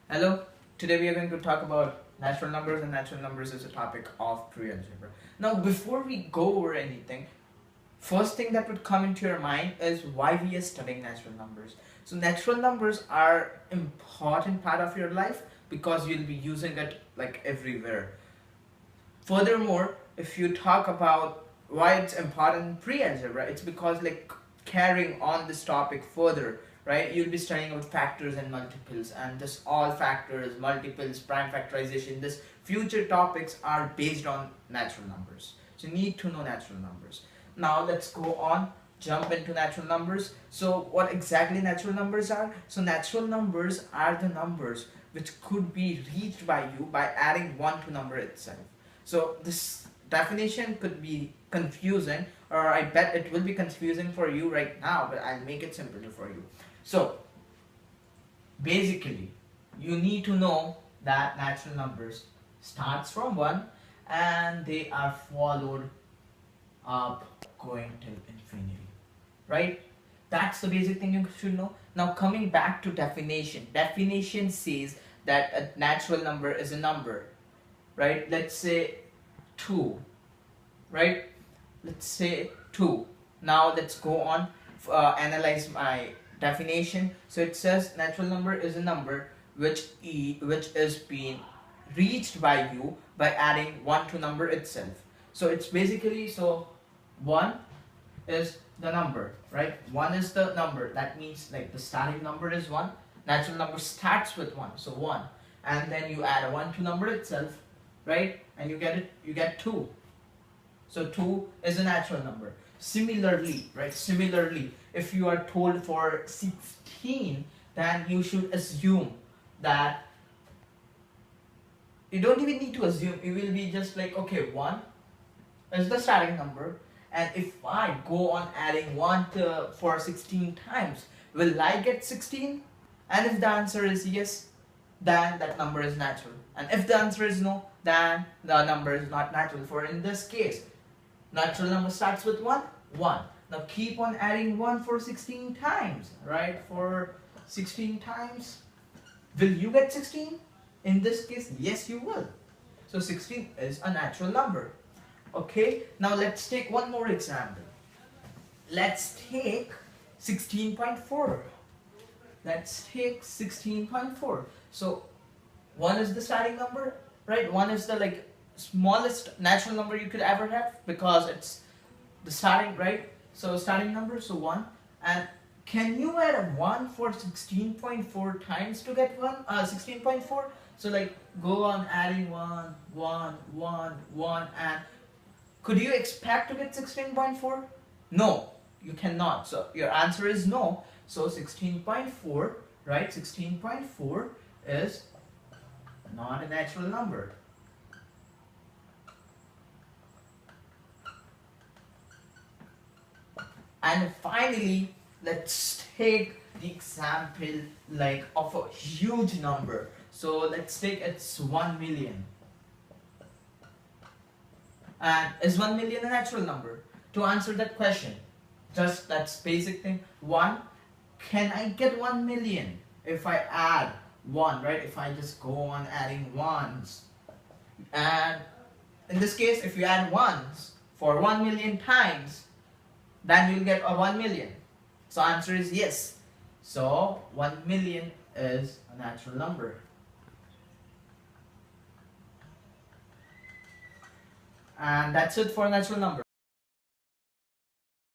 Hello, today we are going to talk about natural numbers, and natural numbers is a topic of pre-algebra. Now, before we go over anything, first thing that would come into your mind is why we are studying natural numbers. So natural numbers are important part of your life because you'll be using it like everywhere. Furthermore, if you talk about why it's important in pre-algebra, it's because like carrying on this topic further, right? You'll be studying about factors and multiples, and this all factors, multiples, prime factorization. This future topics are based on natural numbers. So you need to know natural numbers. Now let's go on, jump into natural numbers. So what exactly natural numbers are? So natural numbers are the numbers which could be reached by you by adding 1 to number itself. So this definition could be confusing, or I bet it will be confusing for you right now, but I'll make it simpler for you. So basically, you need to know that natural numbers starts from 1 and they are followed up going till infinity, right? That's the basic thing you should know. Now coming back to definition. Definition says that a natural number is a number, right? Let's say 2, right? Let's say 2. Now let's go on, analyze my definition. So it says natural number is a number which is being reached by you by adding 1 to number itself. So it's basically, so 1 is the number, right? 1 is the number. That means like the starting number is 1. Natural number starts with 1, so 1, and then you add a 1 to number itself, right? And you get 2. So 2 is a natural number. Similarly, right? Similarly, if you are told for 16, then you should assume that you don't even need to assume. You will be just like, okay, 1 is the starting number, and if I go on adding 1 for 16 times, will I get 16? And if the answer is yes, then that number is natural. And if the answer is no, then the number is not natural. For in this case, natural number starts with 1, 1. Now keep on adding 1 for 16 times, right? For 16 times, will you get 16? In this case, yes, you will. So 16 is a natural number. Okay, now let's take one more example. Let's take 16.4. Let's take 16.4. So 1 is the starting number, right? 1 is the like smallest natural number you could ever have because it's the starting, right? So starting number, so 1. And can you add a 1 for 16.4 times to get 16.4? So like go on adding 1, 1, 1, 1, and could you expect to get 16.4? No, you cannot. So your answer is no. So 16.4, right? 16.4 is not a natural number. And finally, let's take the example like of a huge number. So let's take it's 1 million. And is 1 million a natural number? To answer that question, just that's basic thing. 1, can I get 1 million if I add 1, right? If I just go on adding 1s. And in this case, if you add 1s for 1 million times, then you'll get a 1 million. So answer is yes. So 1 million is a natural number. And that's it for natural number.